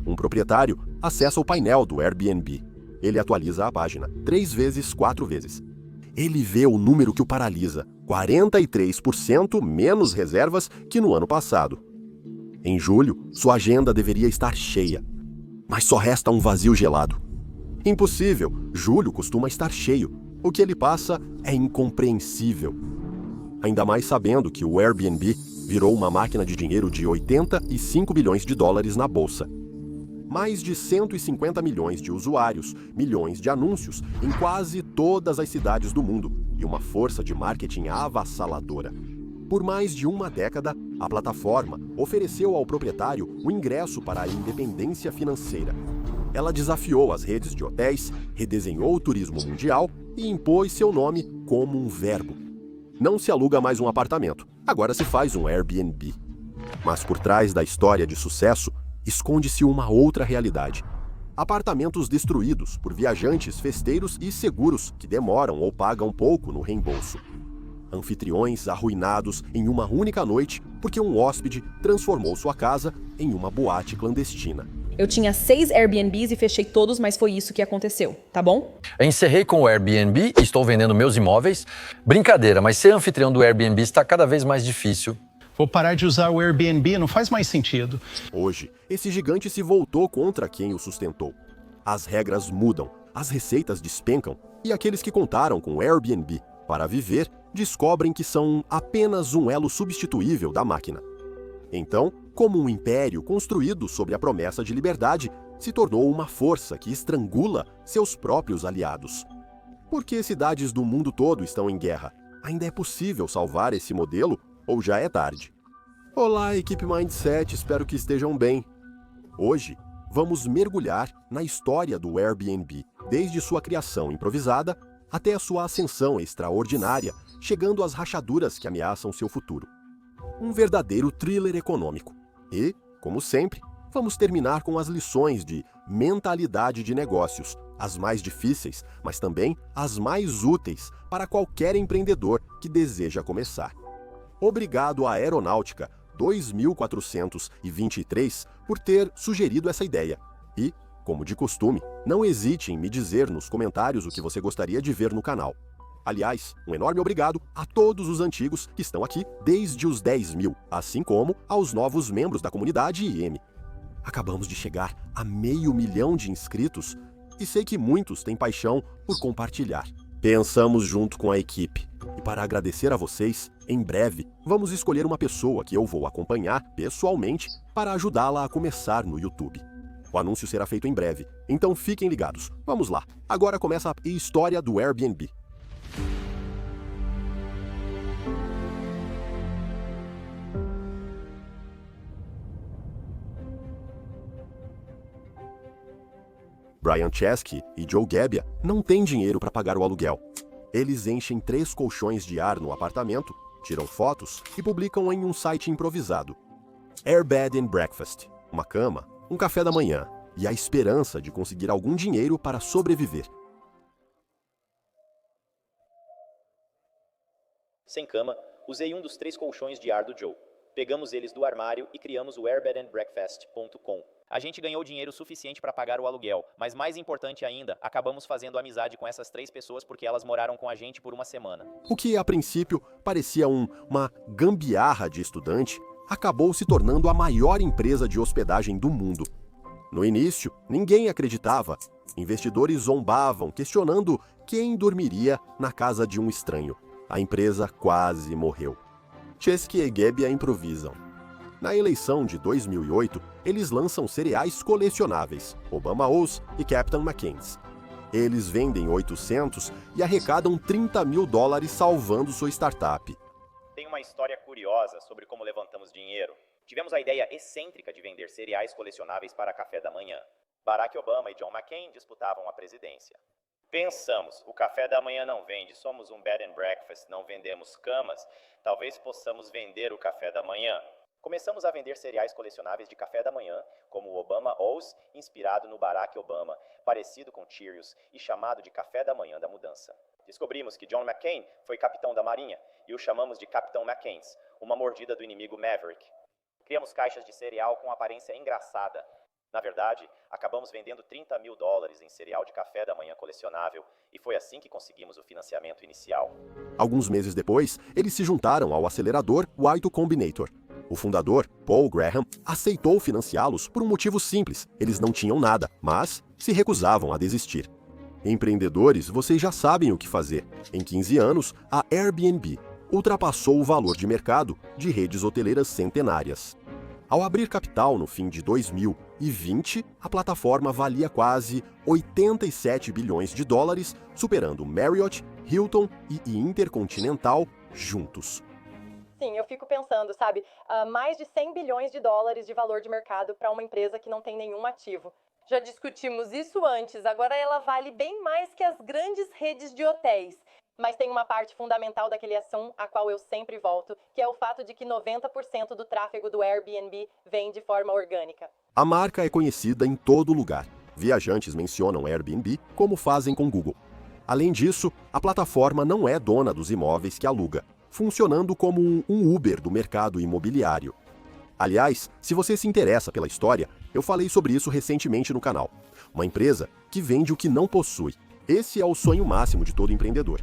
Um proprietário acessa o painel do Airbnb. Ele atualiza a página 3 vezes, 4 vezes. Ele vê o número que o paralisa: 43% menos reservas que no ano passado. Em julho, sua agenda deveria estar cheia, mas só resta um vazio gelado. Impossível, julho costuma estar cheio. O que ele passa é incompreensível. Ainda mais sabendo que o Airbnb virou uma máquina de dinheiro de 85 bilhões de dólares na bolsa. Mais de 150 milhões de usuários, milhões de anúncios em quase todas as cidades do mundo e uma força de marketing avassaladora. Por mais de uma década, a plataforma ofereceu ao proprietário o ingresso para a independência financeira. Ela desafiou as redes de hotéis, redesenhou o turismo mundial e impôs seu nome como um verbo. Não se aluga mais um apartamento, agora se faz um Airbnb. Mas por trás da história de sucesso, esconde-se uma outra realidade. Apartamentos destruídos por viajantes festeiros e seguros que demoram ou pagam pouco no reembolso. Anfitriões arruinados em uma única noite porque um hóspede transformou sua casa em uma boate clandestina. Eu tinha 6 Airbnbs e fechei todos, mas foi isso que aconteceu, tá bom? Encerrei com o Airbnb e estou vendendo meus imóveis. Brincadeira, mas ser anfitrião do Airbnb está cada vez mais difícil. Vou parar de usar o Airbnb, não faz mais sentido. Hoje, esse gigante se voltou contra quem o sustentou. As regras mudam, as receitas despencam e aqueles que contaram com o Airbnb para viver descobrem que são apenas um elo substituível da máquina. Então, como um império construído sobre a promessa de liberdade, se tornou uma força que estrangula seus próprios aliados. Porque cidades do mundo todo estão em guerra? Ainda é possível salvar esse modelo ou já é tarde? Olá, equipe Mindset, espero que estejam bem. Hoje, vamos mergulhar na história do Airbnb, desde sua criação improvisada até a sua ascensão extraordinária, chegando às rachaduras que ameaçam seu futuro. Um verdadeiro thriller econômico. E, como sempre, vamos terminar com as lições de mentalidade de negócios, as mais difíceis, mas também as mais úteis para qualquer empreendedor que deseja começar. Obrigado à Aeronáutica 2423 por ter sugerido essa ideia. E, como de costume, não hesite em me dizer nos comentários o que você gostaria de ver no canal. Aliás, um enorme obrigado a todos os antigos que estão aqui desde os 10 mil, assim como aos novos membros da comunidade IM. Acabamos de chegar a 500 mil de inscritos e sei que muitos têm paixão por compartilhar. Pensamos junto com a equipe e para agradecer a vocês, em breve vamos escolher uma pessoa que eu vou acompanhar pessoalmente para ajudá-la a começar no YouTube. O anúncio será feito em breve, então fiquem ligados. Vamos lá, agora começa a história do Airbnb. Brian Chesky e Joe Gebbia não têm dinheiro para pagar o aluguel. Eles enchem 3 colchões de ar no apartamento, tiram fotos e publicam em um site improvisado. Air Bed and Breakfast, uma cama, um café da manhã e a esperança de conseguir algum dinheiro para sobreviver. Sem cama, usei um dos 3 colchões de ar do Joe. Pegamos eles do armário e criamos o airbedandbreakfast.com. A gente ganhou dinheiro suficiente para pagar o aluguel, mas mais importante ainda, acabamos fazendo amizade com essas 3 pessoas porque elas moraram com a gente por uma semana. O que a princípio parecia uma gambiarra de estudante, acabou se tornando a maior empresa de hospedagem do mundo. No início, ninguém acreditava. Investidores zombavam, questionando quem dormiria na casa de um estranho. A empresa quase morreu. Chesky e Gebbia improvisam. Na eleição de 2008, eles lançam cereais colecionáveis, Obama O's e Captain McCain's. Eles vendem 800 e arrecadam $30 mil salvando sua startup. Tem uma história curiosa sobre como levantamos dinheiro. Tivemos a ideia excêntrica de vender cereais colecionáveis para café da manhã. Barack Obama e John McCain disputavam a presidência. Pensamos, o café da manhã não vende, somos um bed and breakfast, não vendemos camas, talvez possamos vender o café da manhã. Começamos a vender cereais colecionáveis de café da manhã, como o Obama O's, inspirado no Barack Obama, parecido com Cheerios e chamado de café da manhã da mudança. Descobrimos que John McCain foi capitão da Marinha e o chamamos de Capitão McCain's, uma mordida do inimigo Maverick. Criamos caixas de cereal com aparência engraçada. Na verdade, acabamos vendendo $30 mil em cereal de café da manhã colecionável e foi assim que conseguimos o financiamento inicial. Alguns meses depois, eles se juntaram ao acelerador Y Combinator. O fundador, Paul Graham, aceitou financiá-los por um motivo simples: eles não tinham nada, mas se recusavam a desistir. Empreendedores, vocês já sabem o que fazer. Em 15 anos, a Airbnb ultrapassou o valor de mercado de redes hoteleiras centenárias. Ao abrir capital no fim de 2020, a plataforma valia quase 87 bilhões de dólares, superando Marriott, Hilton e Intercontinental juntos. Sim, eu fico pensando, sabe, mais de 100 bilhões de dólares de valor de mercado para uma empresa que não tem nenhum ativo. Já discutimos isso antes, agora ela vale bem mais que as grandes redes de hotéis. Mas tem uma parte fundamental daquele assunto a qual eu sempre volto, que é o fato de que 90% do tráfego do Airbnb vem de forma orgânica. A marca é conhecida em todo lugar. Viajantes mencionam Airbnb como fazem com Google. Além disso, a plataforma não é dona dos imóveis que aluga, funcionando como um Uber do mercado imobiliário. Aliás, se você se interessa pela história, eu falei sobre isso recentemente no canal. Uma empresa que vende o que não possui. Esse é o sonho máximo de todo empreendedor.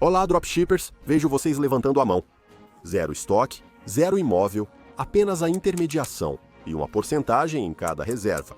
Olá, dropshippers, vejo vocês levantando a mão. 0 estoque, 0 imóvel, apenas a intermediação e uma porcentagem em cada reserva.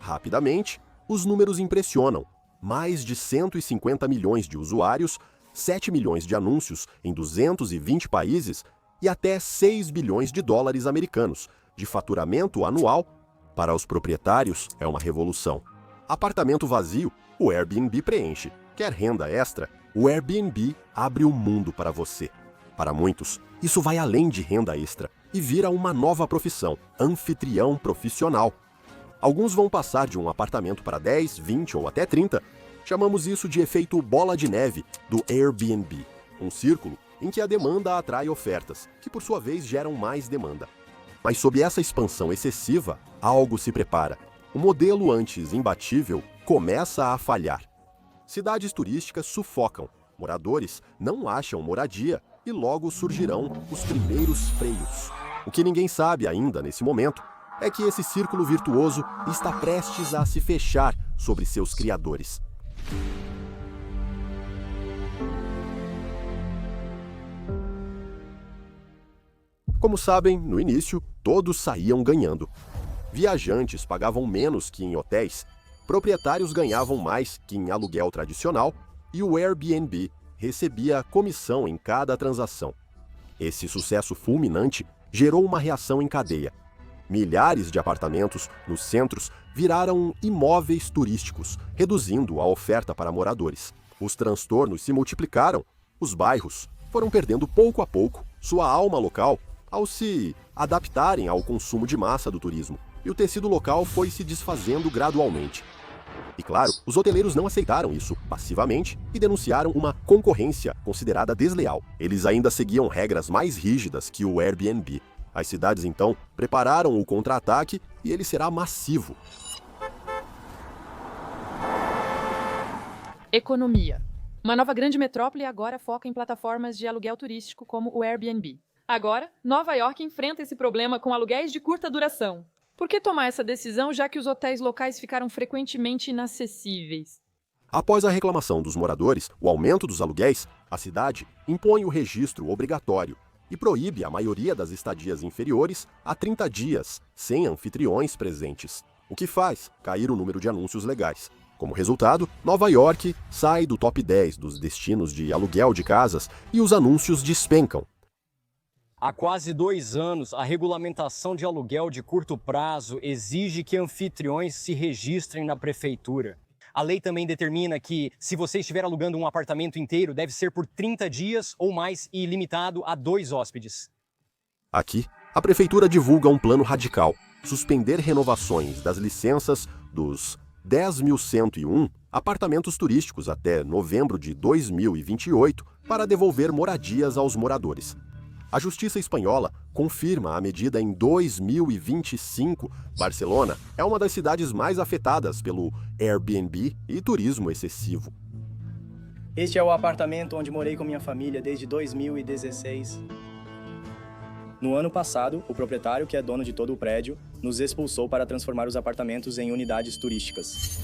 Rapidamente, os números impressionam. Mais de 150 milhões de usuários, 7 milhões de anúncios em 220 países e até 6 bilhões de dólares americanos de faturamento anual. Para os proprietários, é uma revolução. Apartamento vazio, o Airbnb preenche. Quer renda extra? O Airbnb abre o mundo para você. Para muitos, isso vai além de renda extra e vira uma nova profissão, anfitrião profissional. Alguns vão passar de um apartamento para 10, 20 ou até 30. Chamamos isso de efeito bola de neve do Airbnb, um círculo em que a demanda atrai ofertas, que por sua vez geram mais demanda. Mas sob essa expansão excessiva, algo se prepara. O modelo antes imbatível começa a falhar. Cidades turísticas sufocam, moradores não acham moradia e logo surgirão os primeiros freios. O que ninguém sabe ainda nesse momento é que esse círculo virtuoso está prestes a se fechar sobre seus criadores. Como sabem, no início, todos saíam ganhando. Viajantes pagavam menos que em hotéis, proprietários ganhavam mais que em aluguel tradicional e o Airbnb recebia comissão em cada transação. Esse sucesso fulminante gerou uma reação em cadeia. Milhares de apartamentos nos centros viraram imóveis turísticos, reduzindo a oferta para moradores. Os transtornos se multiplicaram. Os bairros foram perdendo pouco a pouco sua alma local ao se adaptarem ao consumo de massa do turismo, e o tecido local foi se desfazendo gradualmente. E claro, os hoteleiros não aceitaram isso passivamente e denunciaram uma concorrência considerada desleal. Eles ainda seguiam regras mais rígidas que o Airbnb. As cidades, então, prepararam o contra-ataque e ele será massivo. Economia. Uma nova grande metrópole agora foca em plataformas de aluguel turístico como o Airbnb. Agora, Nova York enfrenta esse problema com aluguéis de curta duração. Por que tomar essa decisão, já que os hotéis locais ficaram frequentemente inacessíveis? Após a reclamação dos moradores, o aumento dos aluguéis, a cidade impõe o registro obrigatório e proíbe a maioria das estadias inferiores a 30 dias, sem anfitriões presentes, o que faz cair o número de anúncios legais. Como resultado, Nova York sai do top 10 dos destinos de aluguel de casas e os anúncios despencam. Há quase 2 anos, a regulamentação de aluguel de curto prazo exige que anfitriões se registrem na prefeitura. A lei também determina que, se você estiver alugando um apartamento inteiro, deve ser por 30 dias ou mais e limitado a 2 hóspedes. Aqui, a prefeitura divulga um plano radical: suspender renovações das licenças dos 10.101 apartamentos turísticos até novembro de 2028 para devolver moradias aos moradores. A Justiça Espanhola confirma a medida em 2025. Barcelona é uma das cidades mais afetadas pelo Airbnb e turismo excessivo. Este é o apartamento onde morei com minha família desde 2016. No ano passado, o proprietário, que é dono de todo o prédio, nos expulsou para transformar os apartamentos em unidades turísticas.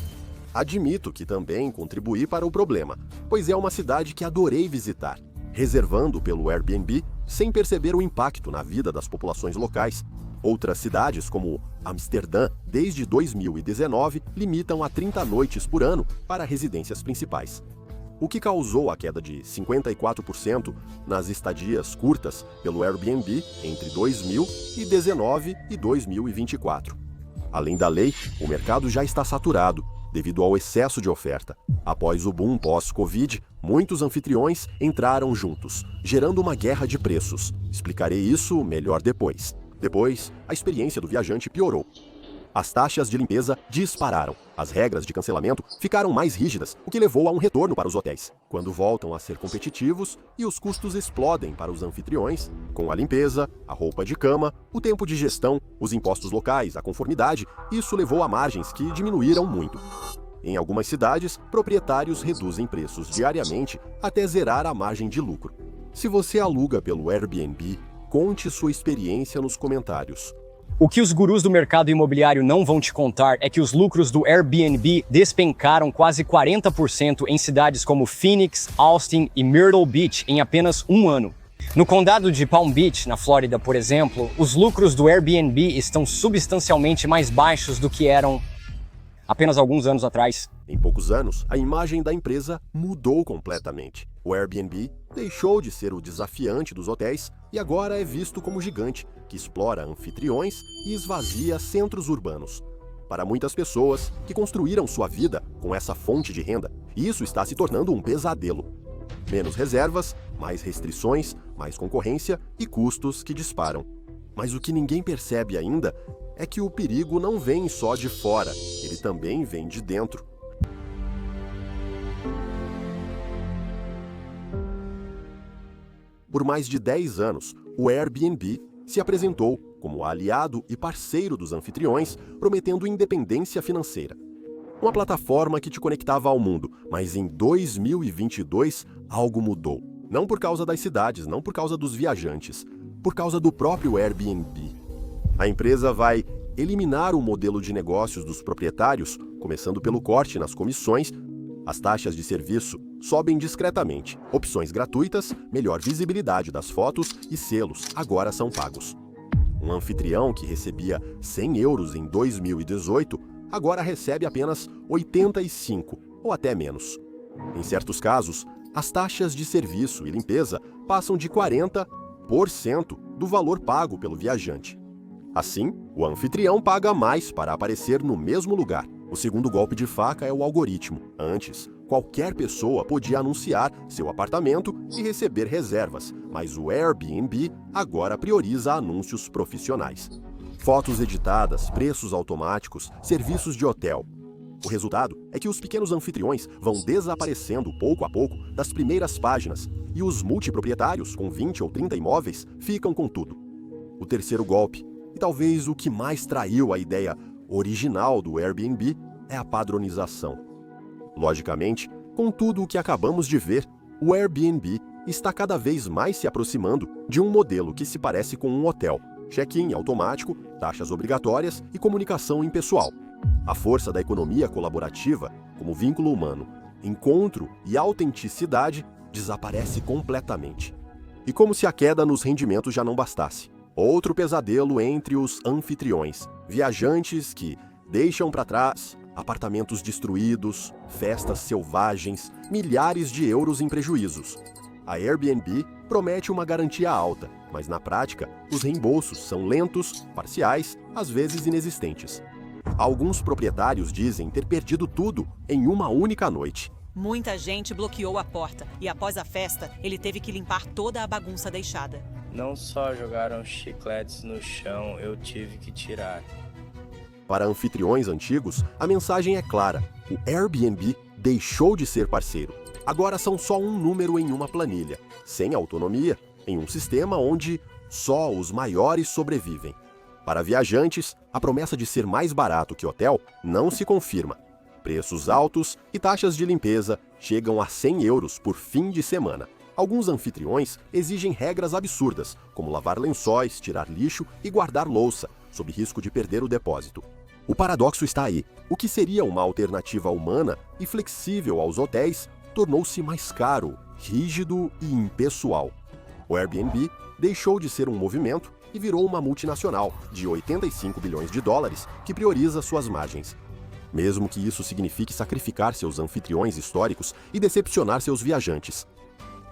Admito que também contribuí para o problema, pois é uma cidade que adorei visitar, reservando pelo Airbnb sem perceber o impacto na vida das populações locais. Outras cidades, como Amsterdã, desde 2019, limitam a 30 noites por ano para residências principais, o que causou a queda de 54% nas estadias curtas pelo Airbnb entre 2019 e 2024. Além da lei, o mercado já está saturado devido ao excesso de oferta. Após o boom pós-Covid, muitos anfitriões entraram juntos, gerando uma guerra de preços. Explicarei isso melhor depois. Depois, a experiência do viajante piorou. As taxas de limpeza dispararam. As regras de cancelamento ficaram mais rígidas, o que levou a um retorno para os hotéis, quando voltam a ser competitivos e os custos explodem para os anfitriões, com a limpeza, a roupa de cama, o tempo de gestão, os impostos locais, a conformidade. Isso levou a margens que diminuíram muito. Em algumas cidades, proprietários reduzem preços diariamente até zerar a margem de lucro. Se você aluga pelo Airbnb, conte sua experiência nos comentários. O que os gurus do mercado imobiliário não vão te contar é que os lucros do Airbnb despencaram quase 40% em cidades como Phoenix, Austin e Myrtle Beach em apenas um ano. No condado de Palm Beach, na Flórida, por exemplo, os lucros do Airbnb estão substancialmente mais baixos do que eram apenas alguns anos atrás. Em poucos anos, a imagem da empresa mudou completamente. O Airbnb deixou de ser o desafiante dos hotéis e agora é visto como gigante, que explora anfitriões e esvazia centros urbanos. Para muitas pessoas que construíram sua vida com essa fonte de renda, isso está se tornando um pesadelo. Menos reservas, mais restrições, mais concorrência e custos que disparam. Mas o que ninguém percebe ainda é que o perigo não vem só de fora, ele também vem de dentro. Por mais de 10 anos, o Airbnb se apresentou como aliado e parceiro dos anfitriões, prometendo independência financeira. Uma plataforma que te conectava ao mundo, mas em 2022 algo mudou. Não por causa das cidades, não por causa dos viajantes, por causa do próprio Airbnb. A empresa vai eliminar o modelo de negócios dos proprietários, começando pelo corte nas comissões. As taxas de serviço sobem discretamente. Opções gratuitas, melhor visibilidade das fotos e selos agora são pagos. Um anfitrião que recebia 100 euros em 2018 agora recebe apenas 85 ou até menos. Em certos casos, as taxas de serviço e limpeza passam de 40% do valor pago pelo viajante. Assim, o anfitrião paga mais para aparecer no mesmo lugar. O segundo golpe de faca é o algoritmo. Antes, qualquer pessoa podia anunciar seu apartamento e receber reservas, mas o Airbnb agora prioriza anúncios profissionais. Fotos editadas, preços automáticos, serviços de hotel. O resultado é que os pequenos anfitriões vão desaparecendo pouco a pouco das primeiras páginas e os multiproprietários com 20 ou 30 imóveis ficam com tudo. O terceiro golpe, e talvez o que mais traiu a ideia original do Airbnb, é a padronização. Logicamente, com tudo o que acabamos de ver, o Airbnb está cada vez mais se aproximando de um modelo que se parece com um hotel. Check-in automático, taxas obrigatórias e comunicação impessoal. A força da economia colaborativa, como vínculo humano, encontro e autenticidade, desaparece completamente. E como se a queda nos rendimentos já não bastasse. Outro pesadelo entre os anfitriões, viajantes que deixam para trás apartamentos destruídos, festas selvagens, milhares de euros em prejuízos. A Airbnb promete uma garantia alta, mas na prática, os reembolsos são lentos, parciais, às vezes inexistentes. Alguns proprietários dizem ter perdido tudo em uma única noite. Muita gente bloqueou a porta e após a festa, ele teve que limpar toda a bagunça deixada. Não só jogaram chicletes no chão, eu tive que tirar. Para anfitriões antigos, a mensagem é clara. O Airbnb deixou de ser parceiro. Agora são só um número em uma planilha, sem autonomia, em um sistema onde só os maiores sobrevivem. Para viajantes, a promessa de ser mais barato que hotel não se confirma. Preços altos e taxas de limpeza chegam a 100 euros por fim de semana. Alguns anfitriões exigem regras absurdas, como lavar lençóis, tirar lixo e guardar louça, sob risco de perder o depósito. O paradoxo está aí. O que seria uma alternativa humana e flexível aos hotéis tornou-se mais caro, rígido e impessoal. O Airbnb deixou de ser um movimento e virou uma multinacional de 85 bilhões de dólares que prioriza suas margens. Mesmo que isso signifique sacrificar seus anfitriões históricos e decepcionar seus viajantes.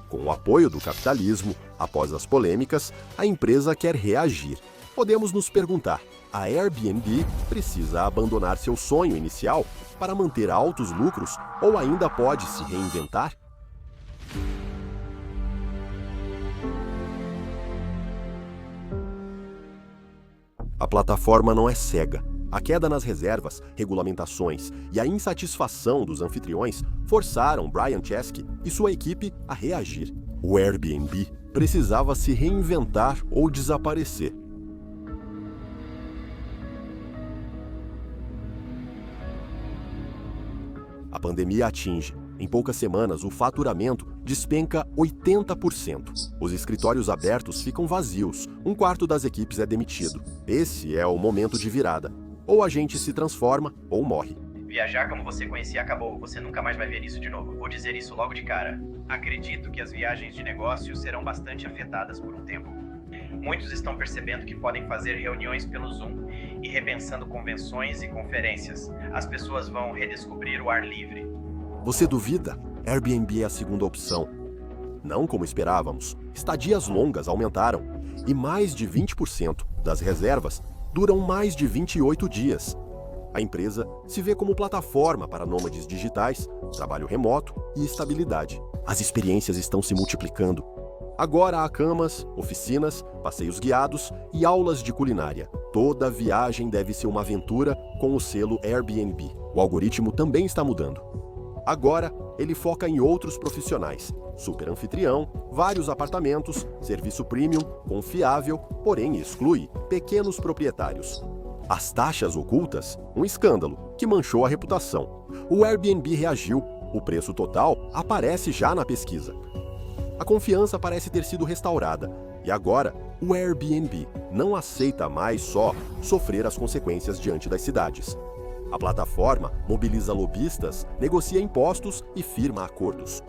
Com o apoio do capitalismo, após as polêmicas, a empresa quer reagir. Podemos nos perguntar, a Airbnb precisa abandonar seu sonho inicial para manter altos lucros ou ainda pode se reinventar? A plataforma não é cega. A queda nas reservas, regulamentações e a insatisfação dos anfitriões forçaram Brian Chesky e sua equipe a reagir. O Airbnb precisava se reinventar ou desaparecer. A pandemia atinge. Em poucas semanas, o faturamento despenca 80%. Os escritórios abertos ficam vazios. Um quarto das equipes é demitido. Esse é o momento de virada. Ou a gente se transforma ou morre. Viajar como você conhecia acabou. Você nunca mais vai ver isso de novo. Vou dizer isso logo de cara. Acredito que as viagens de negócio serão bastante afetadas por um tempo. Muitos estão percebendo que podem fazer reuniões pelo Zoom e repensando convenções e conferências. As pessoas vão redescobrir o ar livre. Você duvida? Airbnb é a segunda opção. Não como esperávamos. Estadias longas aumentaram e mais de 20% das reservas duram mais de 28 dias. A empresa se vê como plataforma para nômades digitais, trabalho remoto e estabilidade. As experiências estão se multiplicando. Agora há camas, oficinas, passeios guiados e aulas de culinária. Toda viagem deve ser uma aventura com o selo Airbnb. O algoritmo também está mudando. Agora, ele foca em outros profissionais. Super anfitrião, vários apartamentos, serviço premium, confiável, porém exclui pequenos proprietários. As taxas ocultas, um escândalo que manchou a reputação. O Airbnb reagiu, o preço total aparece já na pesquisa. A confiança parece ter sido restaurada e agora o Airbnb não aceita mais só sofrer as consequências diante das cidades. A plataforma mobiliza lobistas, negocia impostos e firma acordos.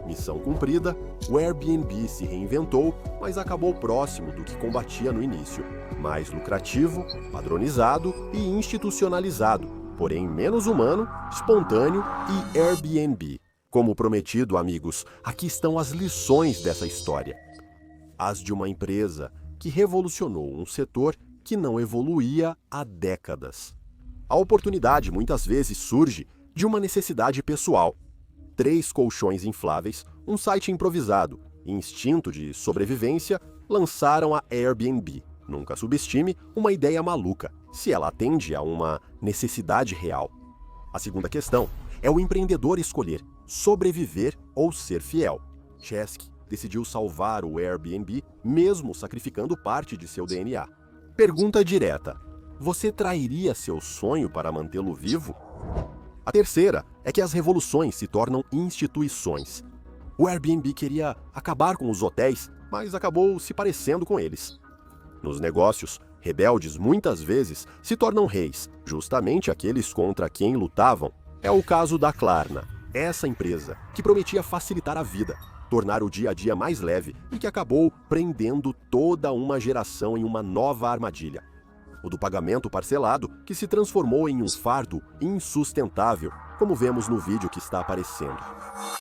Missão cumprida, o Airbnb se reinventou, mas acabou próximo do que combatia no início. Mais lucrativo, padronizado e institucionalizado, porém menos humano, espontâneo e Airbnb. Como prometido, amigos, aqui estão as lições dessa história. As de uma empresa que revolucionou um setor que não evoluía há décadas. A oportunidade muitas vezes surge de uma necessidade pessoal. 3 colchões infláveis, um site improvisado e instinto de sobrevivência lançaram a Airbnb. Nunca subestime uma ideia maluca, se ela atende a uma necessidade real. A segunda questão é o empreendedor escolher sobreviver ou ser fiel. Chesky decidiu salvar o Airbnb, mesmo sacrificando parte de seu DNA. Pergunta direta: você trairia seu sonho para mantê-lo vivo? A terceira é que as revoluções se tornam instituições. O Airbnb queria acabar com os hotéis, mas acabou se parecendo com eles. Nos negócios, rebeldes muitas vezes se tornam reis, justamente aqueles contra quem lutavam. É o caso da Klarna, essa empresa que prometia facilitar a vida, tornar o dia a dia mais leve e que acabou prendendo toda uma geração em uma nova armadilha. O do pagamento parcelado, que se transformou em um fardo insustentável, como vemos no vídeo que está aparecendo.